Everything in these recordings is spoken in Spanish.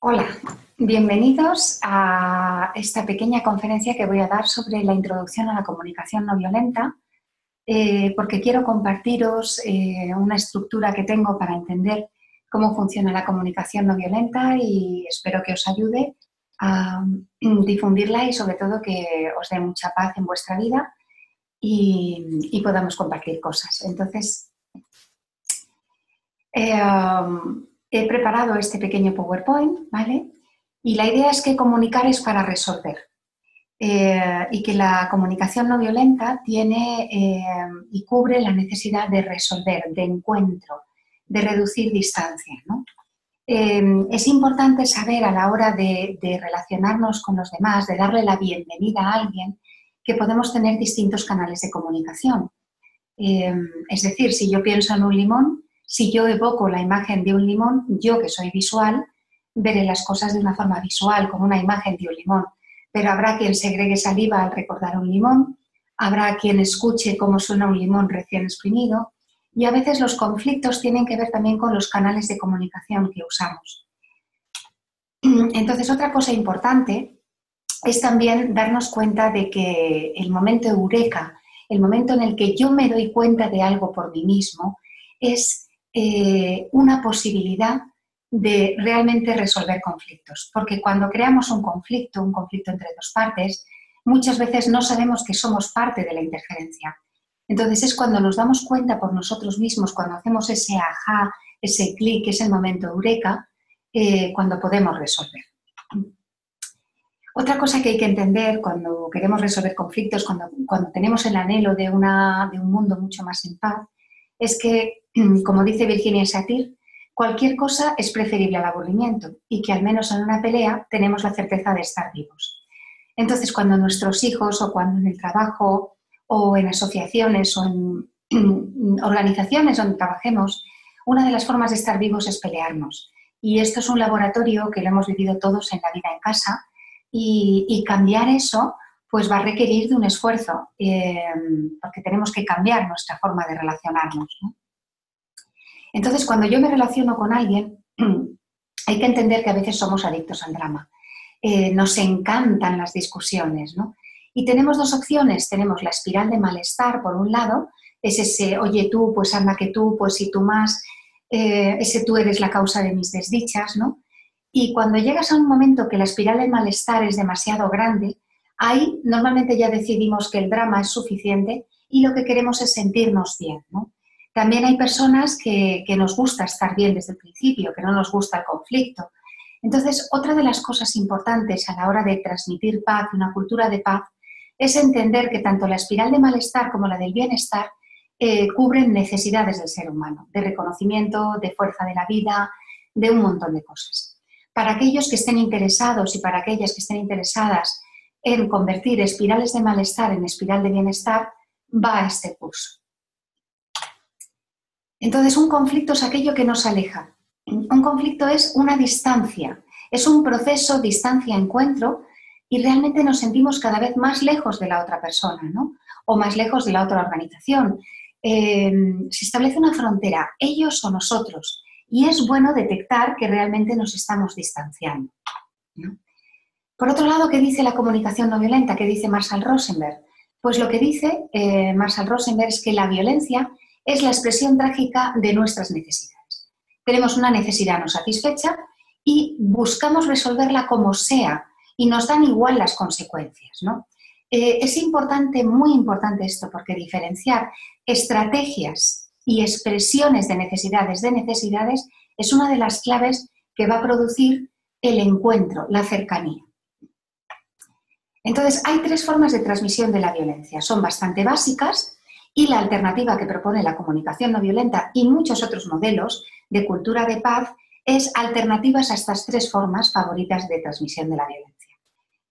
Hola, bienvenidos a esta pequeña conferencia que voy a dar sobre la introducción a la comunicación no violenta, porque quiero compartiros una estructura que tengo para entender cómo funciona la comunicación no violenta y espero que os ayude a difundirla y sobre todo que os dé mucha paz en vuestra vida y podamos compartir cosas. Entonces, he preparado este pequeño PowerPoint, ¿vale? Y la idea es que comunicar es para resolver y que la comunicación no violenta tiene y cubre la necesidad de resolver, de encuentro, de reducir distancia, ¿no? Es importante saber a la hora de relacionarnos con los demás, de darle la bienvenida a alguien, que podemos tener distintos canales de comunicación. Es decir, si yo pienso en un limón, si yo evoco la imagen de un limón, yo que soy visual, veré las cosas de una forma visual, con una imagen de un limón. Pero habrá quien segregue saliva al recordar un limón, habrá quien escuche cómo suena un limón recién exprimido, y a veces los conflictos tienen que ver también con los canales de comunicación que usamos. Entonces, otra cosa importante es también darnos cuenta de que el momento eureka, el momento en el que yo me doy cuenta de algo por mí mismo, es una posibilidad de realmente resolver conflictos. Porque cuando creamos un conflicto entre dos partes, muchas veces no sabemos que somos parte de la interferencia. Entonces es cuando nos damos cuenta por nosotros mismos, cuando hacemos ese ajá, ese clic, ese momento eureka, cuando podemos resolver. Otra cosa que hay que entender cuando queremos resolver conflictos, cuando tenemos el anhelo de un mundo mucho más en paz, es que, como dice Virginia Satir, cualquier cosa es preferible al aburrimiento y que al menos en una pelea tenemos la certeza de estar vivos. Entonces, cuando nuestros hijos o cuando en el trabajo o en asociaciones o en organizaciones donde trabajemos, una de las formas de estar vivos es pelearnos. Y esto es un laboratorio que lo hemos vivido todos en la vida en casa, y cambiar eso pues va a requerir de un esfuerzo, porque tenemos que cambiar nuestra forma de relacionarnos, ¿no? Entonces, cuando yo me relaciono con alguien, hay que entender que a veces somos adictos al drama. Nos encantan las discusiones, ¿no? Y tenemos dos opciones. Tenemos la espiral de malestar, por un lado, es ese, oye tú, pues anda que tú, pues si tú más, ese tú eres la causa de mis desdichas, ¿no? Y cuando llegas a un momento que la espiral del malestar es demasiado grande, ahí normalmente ya decidimos que el drama es suficiente y lo que queremos es sentirnos bien, ¿no? También hay personas que nos gusta estar bien desde el principio, que no nos gusta el conflicto. Entonces, otra de las cosas importantes a la hora de transmitir paz, una cultura de paz, es entender que tanto la espiral de malestar como la del bienestar cubren necesidades del ser humano, de reconocimiento, de fuerza de la vida, de un montón de cosas. Para aquellos que estén interesados y para aquellas que estén interesadas en convertir espirales de malestar en espiral de bienestar, va a este curso. Entonces, un conflicto es aquello que nos aleja. Un conflicto es una distancia, es un proceso distancia-encuentro y realmente nos sentimos cada vez más lejos de la otra persona, ¿no? O más lejos de la otra organización. Se establece una frontera, ellos o nosotros. Y es bueno detectar que realmente nos estamos distanciando, ¿no? Por otro lado, ¿qué dice la comunicación no violenta? ¿Qué dice Marshall Rosenberg? Pues lo que dice Marshall Rosenberg es que la violencia es la expresión trágica de nuestras necesidades. Tenemos una necesidad no satisfecha y buscamos resolverla como sea y nos dan igual las consecuencias, ¿no? Es importante, muy importante esto, porque diferenciar estrategias y expresiones de necesidades es una de las claves que va a producir el encuentro, la cercanía. Entonces, hay tres formas de transmisión de la violencia. Son bastante básicas y la alternativa que propone la comunicación no violenta y muchos otros modelos de cultura de paz es alternativas a estas tres formas favoritas de transmisión de la violencia,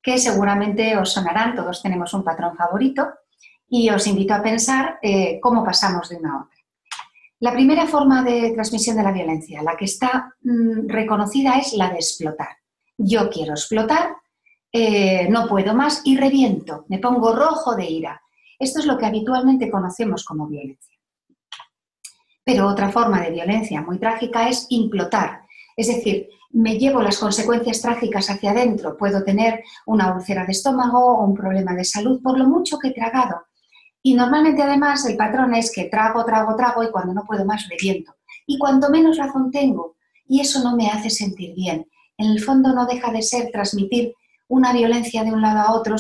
que seguramente os sonarán, todos tenemos un patrón favorito y os invito a pensar cómo pasamos de una a otra. La primera forma de transmisión de la violencia, la que está reconocida, es la de explotar. Yo quiero explotar, no puedo más y reviento, me pongo rojo de ira. Esto es lo que habitualmente conocemos como violencia. Pero otra forma de violencia muy trágica es implotar, Es decir, me llevo las consecuencias trágicas hacia adentro. Puedo tener una úlcera de estómago o un problema de salud por lo mucho que he tragado. Y normalmente además el patrón es que trago, trago, trago y cuando no puedo más reviento. Y cuanto menos razón tengo, y eso no me hace sentir bien. En el fondo no deja de ser transmitir una violencia de un lado a otro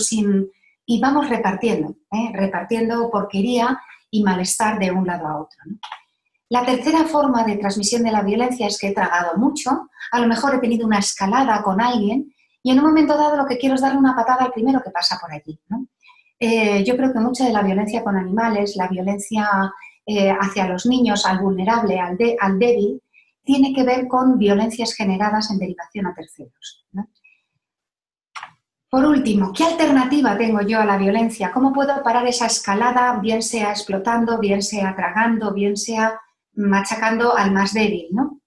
y vamos repartiendo, repartiendo porquería y malestar de un lado a otro, ¿no? La tercera forma de transmisión de la violencia es que he tragado mucho, a lo mejor he tenido una escalada con alguien y en un momento dado lo que quiero es darle una patada al primero que pasa por allí, ¿no? Yo creo que mucha de la violencia con animales, la violencia hacia los niños, al vulnerable, al débil, tiene que ver con violencias generadas en derivación a terceros, ¿no? Por último, ¿qué alternativa tengo yo a la violencia? ¿Cómo puedo parar esa escalada, bien sea explotando, bien sea tragando, bien sea machacando al más débil, ¿no?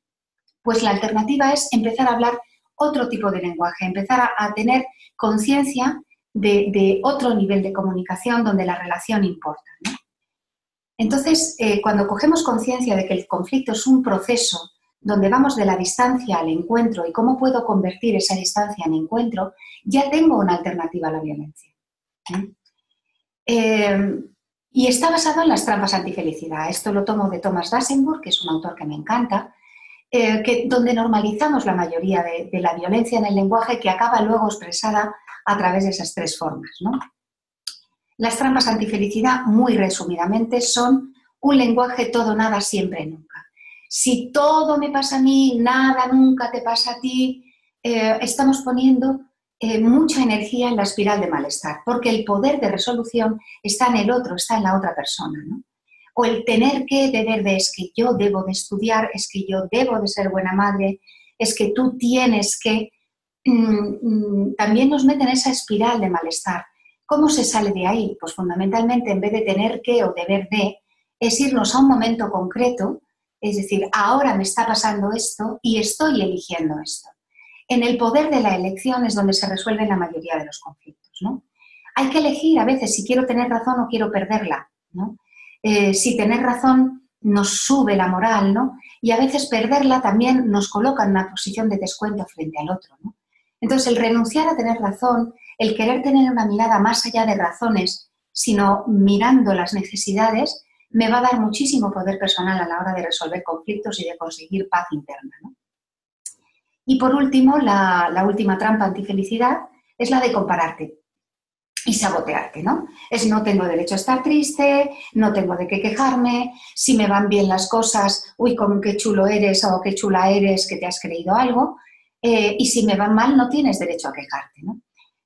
Pues la alternativa es empezar a hablar otro tipo de lenguaje, empezar a tener conciencia de otro nivel de comunicación donde la relación importa, ¿no? Entonces, cuando cogemos conciencia de que el conflicto es un proceso donde vamos de la distancia al encuentro y cómo puedo convertir esa distancia en encuentro, ya tengo una alternativa a la violencia. Y está basado en las trampas antifelicidad. Esto lo tomo de Thomas Dasenburg, que es un autor que me encanta, donde normalizamos la mayoría de la violencia en el lenguaje que acaba luego expresada a través de esas tres formas, ¿no? Las trampas antifelicidad, muy resumidamente, son un lenguaje todo, nada, siempre, nunca. Si todo me pasa a mí, nada, nunca te pasa a ti, estamos poniendo mucha energía en la espiral de malestar, porque el poder de resolución está en el otro, está en la otra persona, ¿no? O el tener que, deber de, es que yo debo de estudiar, es que yo debo de ser buena madre, es que tú tienes que... también nos mete en esa espiral de malestar. ¿Cómo se sale de ahí? Pues fundamentalmente, en vez de tener que o deber de, es irnos a un momento concreto, es decir, ahora me está pasando esto y estoy eligiendo esto. En el poder de la elección es donde se resuelven la mayoría de los conflictos, ¿no? Hay que elegir a veces si quiero tener razón o quiero perderla, ¿no? Si tener razón nos sube la moral, ¿no? Y a veces perderla también nos coloca en una posición de descuento frente al otro, ¿no? Entonces, el renunciar a tener razón, el querer tener una mirada más allá de razones, sino mirando las necesidades, me va a dar muchísimo poder personal a la hora de resolver conflictos y de conseguir paz interna, ¿no? Y por último, la última trampa antifelicidad es la de compararte y sabotearte, ¿no? Es no tengo derecho a estar triste, no tengo de qué quejarme, si me van bien las cosas, uy, con qué chulo eres o qué chula eres que te has creído algo, y si me van mal no tienes derecho a quejarte, ¿no?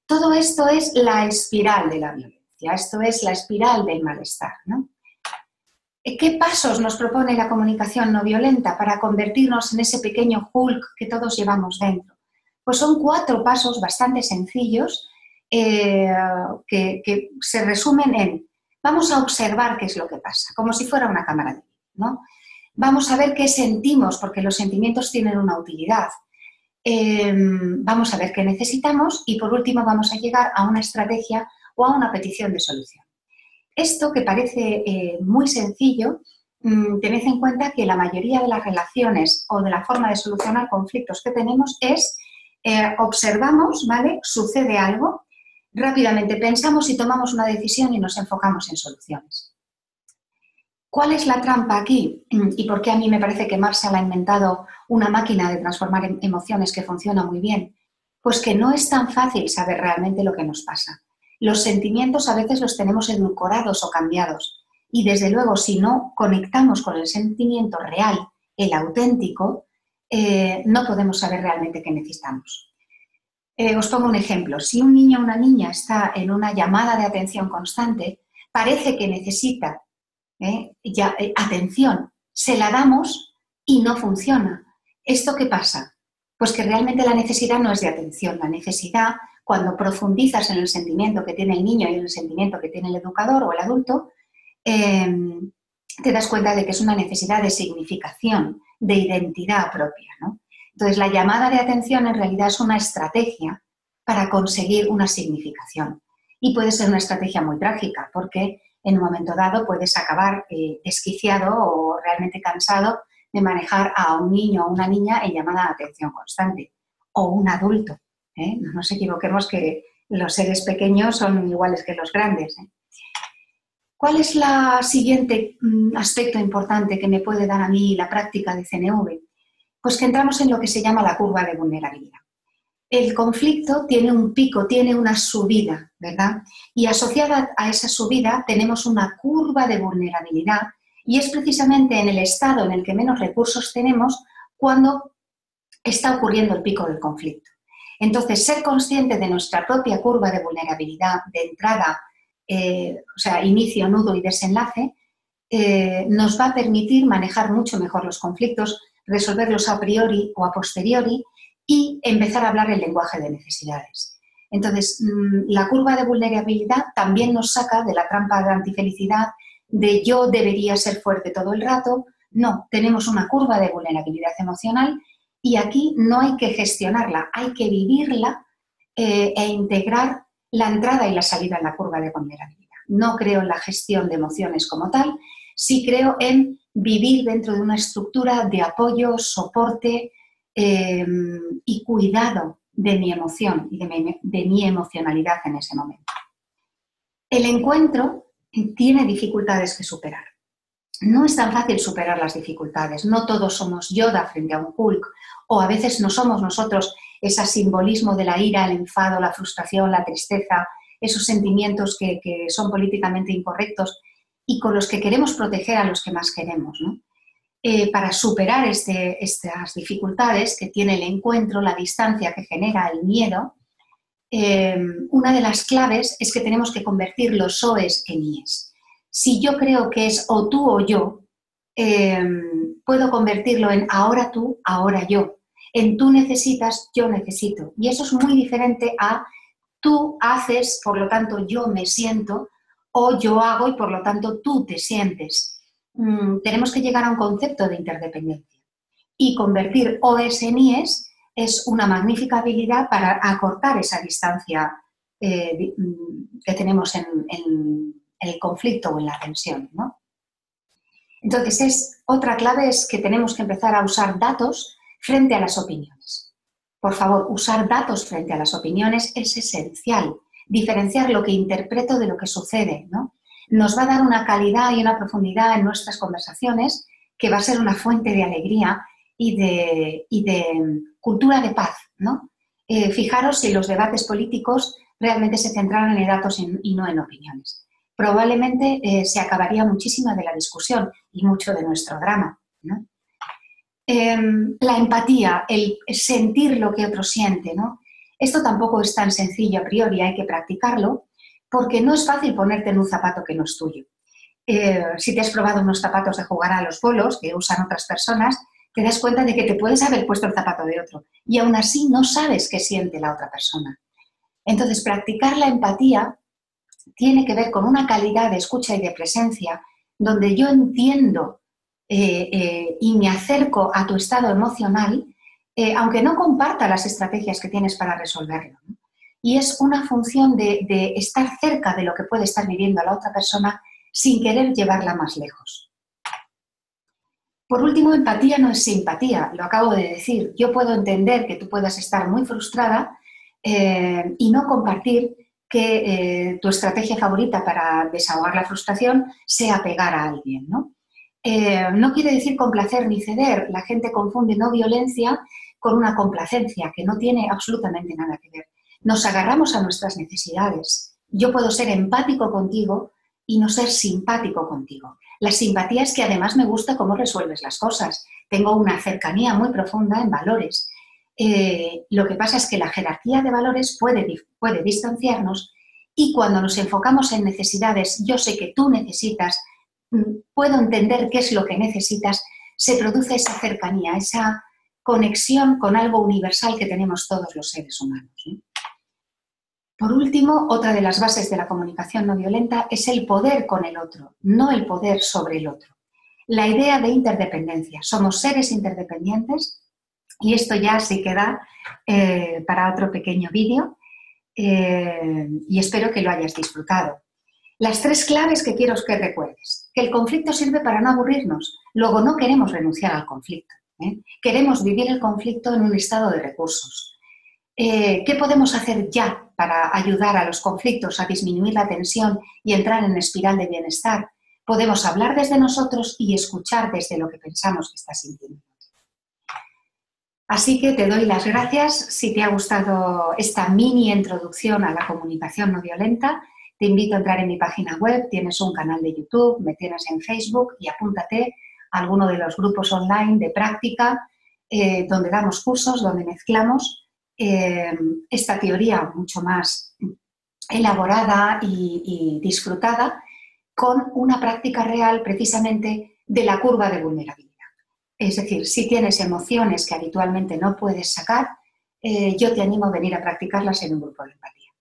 Todo esto es la espiral de la violencia, esto es la espiral del malestar, ¿no? ¿Qué pasos nos propone la comunicación no violenta para convertirnos en ese pequeño Hulk que todos llevamos dentro? Pues son 4 pasos bastante sencillos que se resumen en vamos a observar qué es lo que pasa, como si fuera una cámara de vídeo, ¿no? Vamos a ver qué sentimos, porque los sentimientos tienen una utilidad. Vamos a ver qué necesitamos y por último vamos a llegar a una estrategia o a una petición de solución. Esto que parece muy sencillo, tened en cuenta que la mayoría de las relaciones o de la forma de solucionar conflictos que tenemos es observamos, ¿vale? Sucede algo, rápidamente pensamos y tomamos una decisión y nos enfocamos en soluciones. ¿Cuál es la trampa aquí? ¿Y por qué a mí me parece que Marshall ha inventado una máquina de transformar emociones que funciona muy bien? Pues que no es tan fácil saber realmente lo que nos pasa. Los sentimientos a veces los tenemos edulcorados o cambiados y desde luego si no conectamos con el sentimiento real, el auténtico, no podemos saber realmente qué necesitamos. Os pongo un ejemplo. Si un niño o una niña está en una llamada de atención constante, parece que necesita atención, se la damos y no funciona. ¿Esto qué pasa? Pues que realmente la necesidad no es de atención. La necesidad, cuando profundizas en el sentimiento que tiene el niño y en el sentimiento que tiene el educador o el adulto, te das cuenta de que es una necesidad de significación, de identidad propia, ¿no? Entonces, la llamada de atención en realidad es una estrategia para conseguir una significación. Y puede ser una estrategia muy trágica, porque en un momento dado puedes acabar desquiciado o realmente cansado de manejar a un niño o una niña en llamada de atención constante, o un adulto. No nos equivoquemos que los seres pequeños son iguales que los grandes. ¿Cuál es el siguiente aspecto importante que me puede dar a mí la práctica de CNV? Pues que entramos en lo que se llama la curva de vulnerabilidad. El conflicto tiene un pico, tiene una subida, ¿verdad? Y asociada a esa subida tenemos una curva de vulnerabilidad y es precisamente en el estado en el que menos recursos tenemos cuando está ocurriendo el pico del conflicto. Entonces, ser consciente de nuestra propia curva de vulnerabilidad de entrada, o sea, inicio, nudo y desenlace, nos va a permitir manejar mucho mejor los conflictos, resolverlos a priori o a posteriori y empezar a hablar el lenguaje de necesidades. Entonces, la curva de vulnerabilidad también nos saca de la trampa de antifelicidad de yo debería ser fuerte todo el rato. No, tenemos una curva de vulnerabilidad emocional y aquí no hay que gestionarla, hay que vivirla e integrar la entrada y la salida en la curva de vulnerabilidad. No creo en la gestión de emociones como tal, sí creo en vivir dentro de una estructura de apoyo, soporte y cuidado de mi emoción y de mi emocionalidad en ese momento. El encuentro tiene dificultades que superar. No es tan fácil superar las dificultades, no todos somos Yoda frente a un Hulk, o a veces no somos nosotros ese simbolismo de la ira, el enfado, la frustración, la tristeza, esos sentimientos que son políticamente incorrectos y con los que queremos proteger a los que más queremos, ¿no? Para superar estas dificultades que tiene el encuentro, la distancia que genera el miedo, una de las claves es que tenemos que convertir los soes en ies. Si yo creo que es o tú o yo, puedo convertirlo en ahora tú, ahora yo. En tú necesitas, yo necesito. Y eso es muy diferente a tú haces, por lo tanto yo me siento, o yo hago y por lo tanto tú te sientes. Tenemos que llegar a un concepto de interdependencia. Y convertir OS en IES es una magnífica habilidad para acortar esa distancia que tenemos en el conflicto o en la tensión, ¿no? Entonces, otra clave es que tenemos que empezar a usar datos frente a las opiniones. Por favor, usar datos frente a las opiniones es esencial. Diferenciar lo que interpreto de lo que sucede, ¿no? Nos va a dar una calidad y una profundidad en nuestras conversaciones que va a ser una fuente de alegría y de cultura de paz, ¿no? Fijaros si los debates políticos realmente se centraran en datos y no en opiniones. Probablemente se acabaría muchísima de la discusión y mucho de nuestro drama, ¿no? La empatía, el sentir lo que otro siente, ¿no? Esto tampoco es tan sencillo a priori, hay que practicarlo, porque no es fácil ponerte en un zapato que no es tuyo. Si te has probado unos zapatos de jugar a los bolos que usan otras personas, te das cuenta de que te puedes haber puesto el zapato de otro y aún así no sabes qué siente la otra persona. Entonces, practicar la empatía tiene que ver con una calidad de escucha y de presencia donde yo entiendo y me acerco a tu estado emocional, aunque no comparta las estrategias que tienes para resolverlo, ¿no? Y es una función de estar cerca de lo que puede estar viviendo la otra persona sin querer llevarla más lejos. Por último, empatía no es simpatía, lo acabo de decir. Yo puedo entender que tú puedas estar muy frustrada y no compartir que tu estrategia favorita para desahogar la frustración sea pegar a alguien, ¿no? No quiere decir complacer ni ceder. La gente confunde no violencia con una complacencia que no tiene absolutamente nada que ver. Nos agarramos a nuestras necesidades. Yo puedo ser empático contigo y no ser simpático contigo. La simpatía es que además me gusta cómo resuelves las cosas. Tengo una cercanía muy profunda en valores. Lo que pasa es que la jerarquía de valores puede distanciarnos y cuando nos enfocamos en necesidades, yo sé que tú necesitas, puedo entender qué es lo que necesitas, se produce esa cercanía, esa conexión con algo universal que tenemos todos los seres humanos, ¿no? Por último, otra de las bases de la comunicación no violenta es el poder con el otro, no el poder sobre el otro. La idea de interdependencia. Somos seres interdependientes y esto ya sí queda para otro pequeño vídeo y espero que lo hayas disfrutado. Las 3 claves que quiero que recuerdes. Que el conflicto sirve para no aburrirnos. Luego, no queremos renunciar al conflicto, ¿eh? Queremos vivir el conflicto en un estado de recursos. ¿Qué podemos hacer ya para ayudar a los conflictos a disminuir la tensión y entrar en espiral de bienestar? Podemos hablar desde nosotros y escuchar desde lo que pensamos que está sintiendo. Así que te doy las gracias. Si te ha gustado esta mini introducción a la comunicación no violenta, te invito a entrar en mi página web, tienes un canal de YouTube, me tienes en Facebook y apúntate a alguno de los grupos online de práctica donde damos cursos, donde mezclamos esta teoría mucho más elaborada y disfrutada con una práctica real precisamente de la curva de vulnerabilidad. Es decir, si tienes emociones que habitualmente no puedes sacar, yo te animo a venir a practicarlas en un grupo de empatía.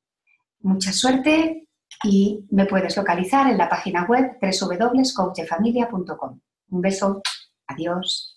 Mucha suerte y me puedes localizar en la página web www.coachdefamilia.com. Un beso. Adiós.